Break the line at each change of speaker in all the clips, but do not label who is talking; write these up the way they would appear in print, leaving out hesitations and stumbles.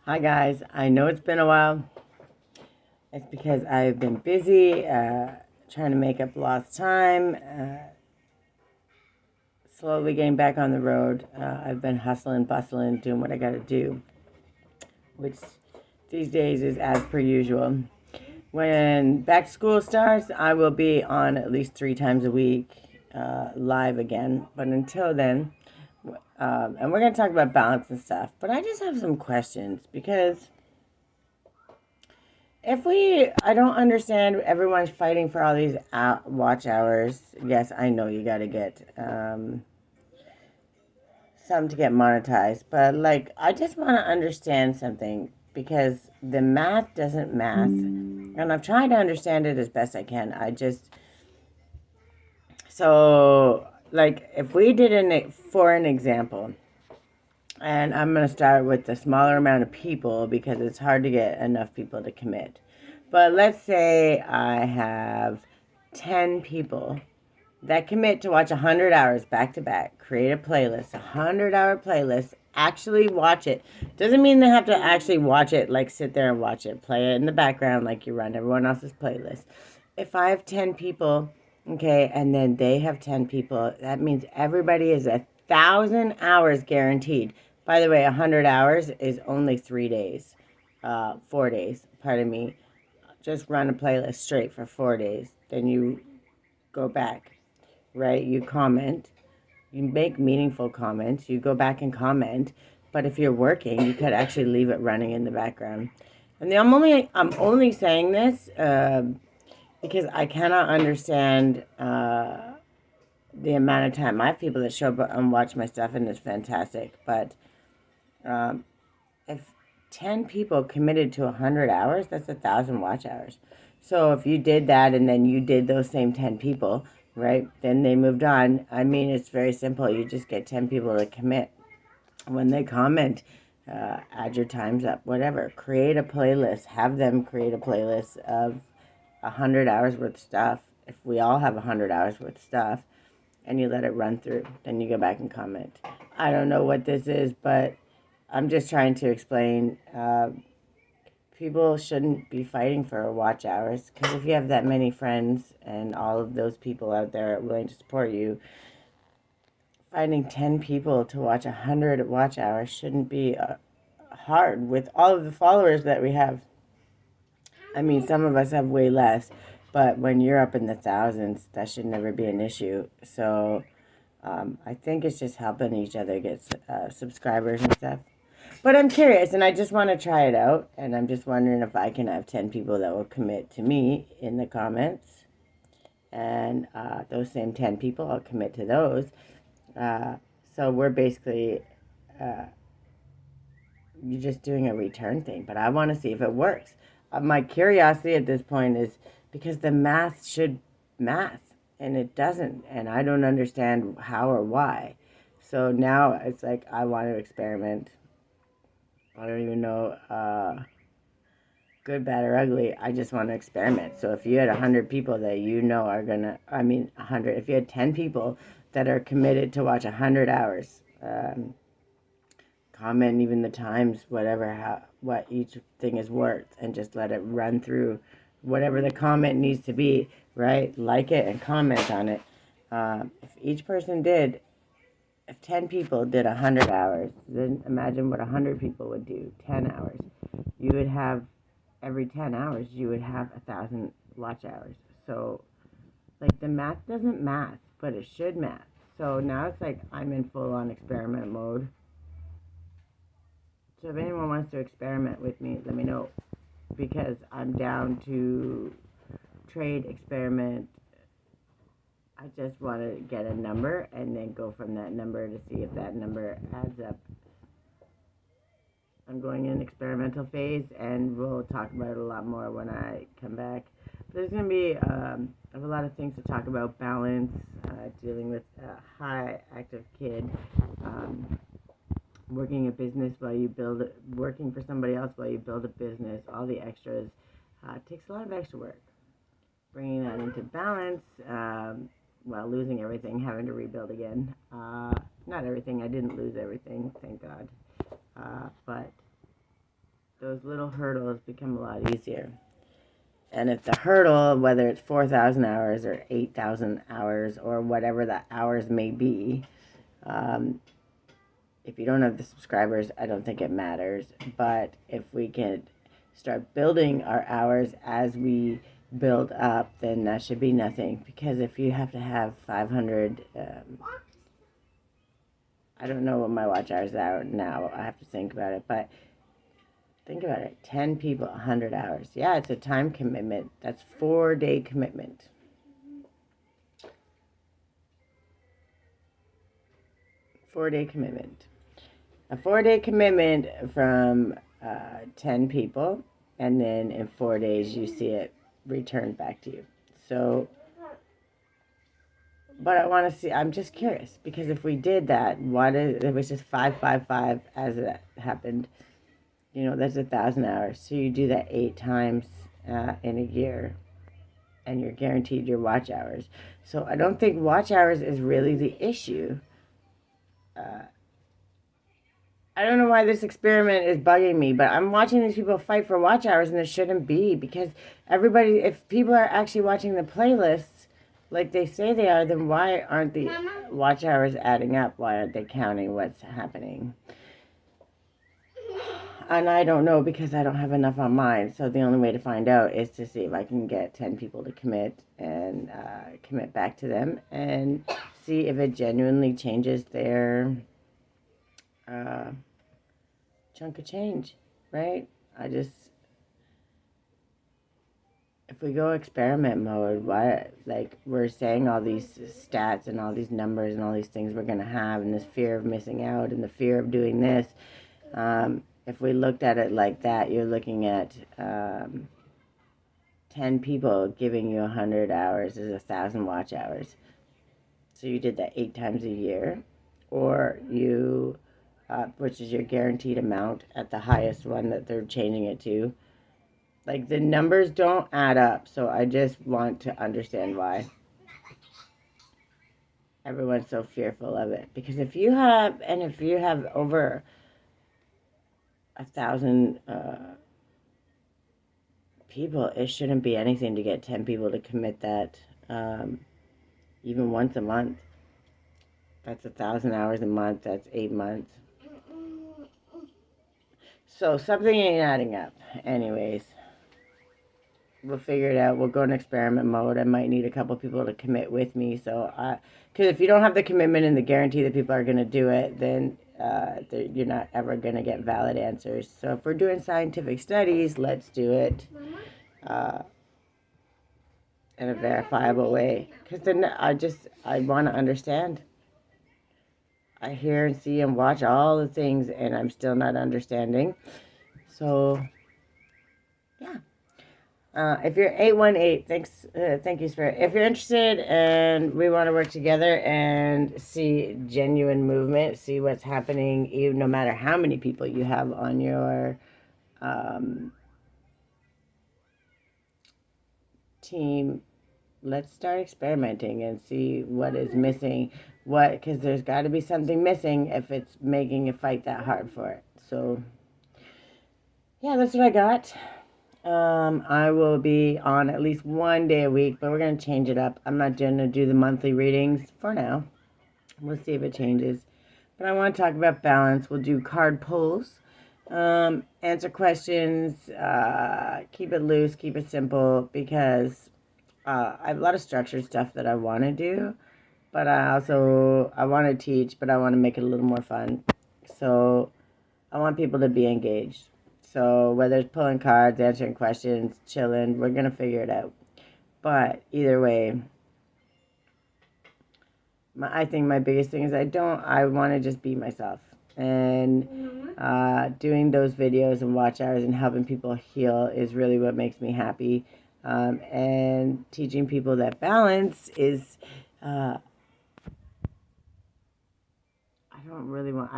Hi guys, I know it's been a while. It's because I've been busy trying to make up lost time, slowly getting back on the road. I've been hustling, bustling, doing what I gotta do, which these days is as per usual. When back to school starts, I will be on at least 3 times a week live again. But until then, and we're gonna talk about balance and stuff, but I just have some questions because I don't understand. Everyone's fighting for all these watch hours. Yes, I know you got to get some to get monetized, but like, I just want to understand something because the math doesn't math, and I'm trying to understand it as best I can. So like, if we did for an example, and I'm going to start with the smaller amount of people because it's hard to get enough people to commit. But let's say I have 10 people that commit to watch 100 hours back to back, create a playlist, 100-hour playlist, actually watch it. Doesn't mean they have to actually watch it, like sit there and watch it, play it in the background like you run everyone else's playlist. If I have 10 people, okay, and then they have 10 people, that means everybody is 1,000 hours guaranteed. By the way, 100 hours is only 3 days, 4 days, pardon me. Just run a playlist straight for 4 days. Then you go back, right? You comment, you make meaningful comments, you go back and comment. But if you're working, you could actually leave it running in the background. And I'm only saying this because I cannot understand the amount of time. I have people that show up and watch my stuff, and it's fantastic. But um, if 10 people committed to 100 hours, that's 1,000 watch hours. So if you did that and then you did those same 10 people, right, then they moved on. I mean, it's very simple. You just get 10 people to commit. When they comment, add your times up, whatever. Create a playlist. Have them create a playlist of 100 hours worth of stuff. If we all have 100 hours worth of stuff, and you let it run through, then you go back and comment. I don't know what this is, but I'm just trying to explain. People shouldn't be fighting for watch hours because if you have that many friends and all of those people out there willing to support you, finding 10 people to watch 100 watch hours shouldn't be hard with all of the followers that we have. I mean, some of us have way less, but when you're up in the thousands, that should never be an issue. So I think it's just helping each other get subscribers and stuff. But I'm curious, and I just want to try it out, and I'm just wondering if I can have 10 people that will commit to me in the comments, and those same 10 people, I'll commit to those. Uh, so we're basically, uh, you're just doing a return thing, but I want to see if it works. My curiosity at this point is because the math should math, and it doesn't, and I don't understand how or why. So now it's like I want to experiment. I don't even know, good, bad, or ugly. I just want to experiment. So if you had 100 people that you know are gonna, I mean, 100. If you had 10 people that are committed to watch 100 hours, comment even the times, whatever, what each thing is worth, and just let it run through whatever the comment needs to be, right? Like it and comment on it. If each person did, if 10 people did 100 hours, then imagine what 100 people would do, 10 hours. You would have, every 10 hours, you would have 1,000 watch hours. So, like, the math doesn't math, but it should math. So now it's like I'm in full on experiment mode. So if anyone wants to experiment with me, let me know because I'm down to trade, experiment. I just want to get a number and then go from that number to see if that number adds up. I'm going in experimental phase, and we'll talk about it a lot more when I come back. There's going to be I have a lot of things to talk about: balance, dealing with a high active kid, working a business while you build it, working for somebody else while you build a business, all the extras. It takes a lot of extra work. Bringing that into balance while losing everything, having to rebuild again. Not everything. I didn't lose everything, thank God. But those little hurdles become a lot easier. And if the hurdle, whether it's 4,000 hours or 8,000 hours or whatever the hours may be, if you don't have the subscribers, I don't think it matters. But if we can start building our hours as we build up, then that should be nothing. Because if you have to have 500, I don't know what my watch hours are now. I have to think about it. But think about it. 10 people, 100 hours. Yeah, it's a time commitment. That's 4-day commitment. Four-day commitment. A 4-day commitment from 10 people, and then in 4 days you see it returned back to you. So, but I want to see, I'm just curious, because if we did that, it was just 555 as it happened, that's 1,000 hours. So you do that 8 times in a year, and you're guaranteed your watch hours. So I don't think watch hours is really the issue. I don't know why this experiment is bugging me, but I'm watching these people fight for watch hours, and it shouldn't be, because if people are actually watching the playlists like they say they are, then why aren't the watch hours adding up? Why aren't they counting what's happening? And I don't know, because I don't have enough on mine. So the only way to find out is to see if I can get 10 people to commit and commit back to them, and see if it genuinely changes their chunk of change, right? If we go experiment mode, why, like, we're saying all these stats and all these numbers and all these things we're going to have, and this fear of missing out and the fear of doing this. If we looked at it like that, you're looking at 10 people giving you 100 hours is 1,000 watch hours. So you did that 8 times a year, or you, which is your guaranteed amount at the highest one that they're changing it to. Like, the numbers don't add up, so I just want to understand why everyone's so fearful of it. Because if you have over 1,000 people, it shouldn't be anything to get 10 people to commit that, even once a month. That's 1,000 hours a month. That's 8 months. So something ain't adding up. Anyways, we'll figure it out. We'll go in experiment mode. I might need a couple people to commit with me. So, because if you don't have the commitment and the guarantee that people are going to do it, then you're not ever going to get valid answers. So if we're doing scientific studies, let's do it in a verifiable way. Because then I want to understand. I hear and see and watch all the things, and I'm still not understanding. So, yeah. If you're 818, thank you, Spirit. If you're interested and we want to work together and see genuine movement, see what's happening, even no matter how many people you have on your team, let's start experimenting and see what is missing. Because there's got to be something missing if it's making you fight that hard for it. So, yeah, that's what I got. I will be on at least 1 day a week, but we're going to change it up. I'm not going to do the monthly readings for now. We'll see if it changes. But I want to talk about balance. We'll do card pulls, answer questions, keep it loose, keep it simple, because I have a lot of structured stuff that I want to do, but I want to teach, but I want to make it a little more fun. So I want people to be engaged. So whether it's pulling cards, answering questions, chilling, we're going to figure it out. But either way, I think my biggest thing is I want to just be myself. And doing those videos and watch hours and helping people heal is really what makes me happy. And teaching people that balance is, I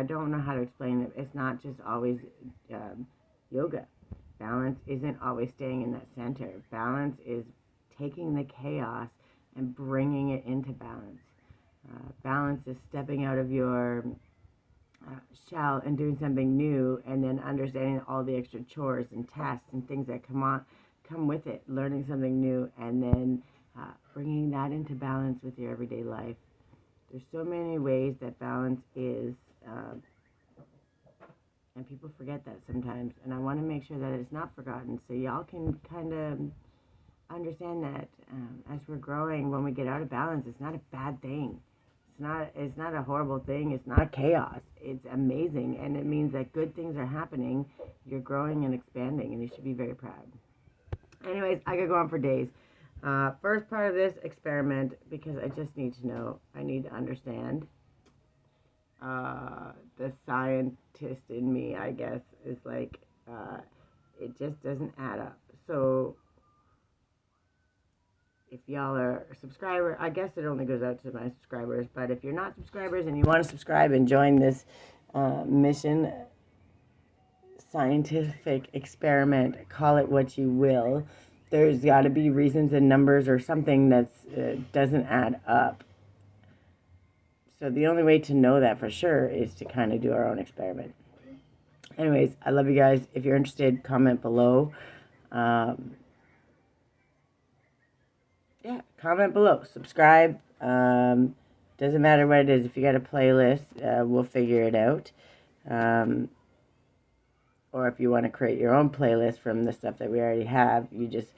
don't know how to explain it. It's not just always yoga. Balance isn't always staying in that center. Balance is taking the chaos and bringing it into balance. Balance is stepping out of your shell and doing something new, and then understanding all the extra chores and tasks and things that come with it, learning something new, and then bringing that into balance with your everyday life. There's so many ways that balance is, and people forget that sometimes. And I want to make sure that it's not forgotten, so y'all can kind of understand that as we're growing, when we get out of balance, it's not a bad thing. It's not a horrible thing. It's not chaos. It's amazing, and it means that good things are happening. You're growing and expanding, and you should be very proud. Anyways, I could go on for days. First part of this experiment, because I just need to know, I need to understand. The scientist in me, I guess, is like, it just doesn't add up. So if y'all are a subscriber, I guess it only goes out to my subscribers, but if you're not subscribers and you want to subscribe and join this mission, scientific experiment, call it what you will, there's got to be reasons and numbers or something that doesn't add up. So the only way to know that for sure is to kind of do our own experiment. Anyways, I love you guys. If you're interested, comment below. Yeah, comment below. Subscribe. Doesn't matter what it is. If you got a playlist, we'll figure it out. Or if you want to create your own playlist from the stuff that we already have, you just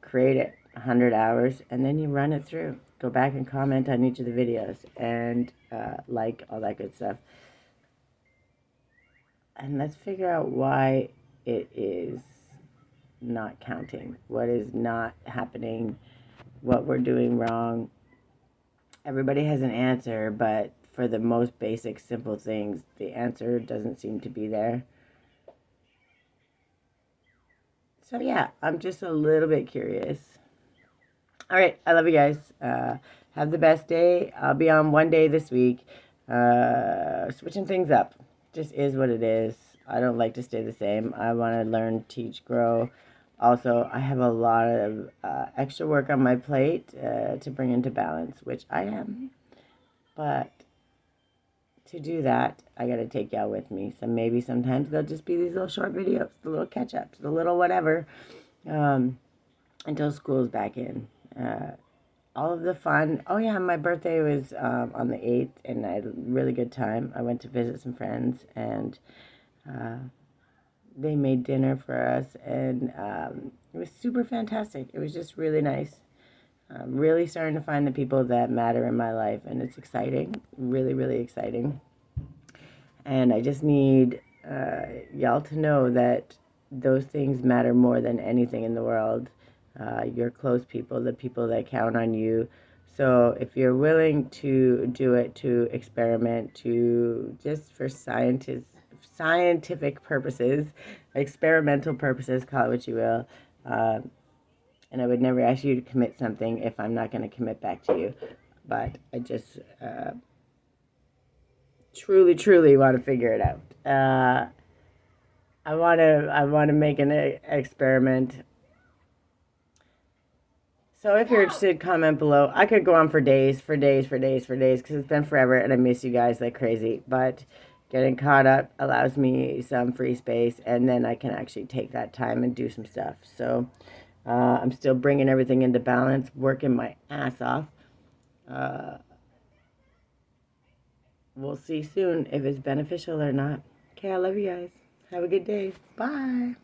create it 100 hours and then you run it through. Go back and comment on each of the videos and like all that good stuff. And let's figure out why it is not counting, what is not happening, what we're doing wrong. Everybody has an answer, but for the most basic, simple things, the answer doesn't seem to be there. So yeah, I'm just a little bit curious. All right, I love you guys. Have the best day. I'll be on one day this week. Switching things up. Just is what it is. I don't like to stay the same. I want to learn, teach, grow. Also, I have a lot of extra work on my plate to bring into balance, which I am. But to do that, I got to take y'all with me. So maybe sometimes they'll just be these little short videos, the little catch-ups, the little whatever, until school's back in. All of the fun. Oh yeah, my birthday was on the 8th, and I had a really good time. I went to visit some friends, and they made dinner for us, and it was super fantastic. It was just really nice. I'm really starting to find the people that matter in my life, and it's exciting, really, really exciting. And I just need y'all to know that those things matter more than anything in the world. Your close people, the people that count on you. So if you're willing to do it, to experiment, to just for scientific purposes, experimental purposes, call it what you will. And I would never ask you to commit something if I'm not going to commit back to you. But I just truly, truly want to figure it out. I want to make an experiment. So if you're interested, comment below. I could go on for days, because it's been forever, and I miss you guys like crazy. But getting caught up allows me some free space, and then I can actually take that time and do some stuff. So I'm still bringing everything into balance, working my ass off. We'll see soon if it's beneficial or not. Okay, I love you guys. Have a good day. Bye.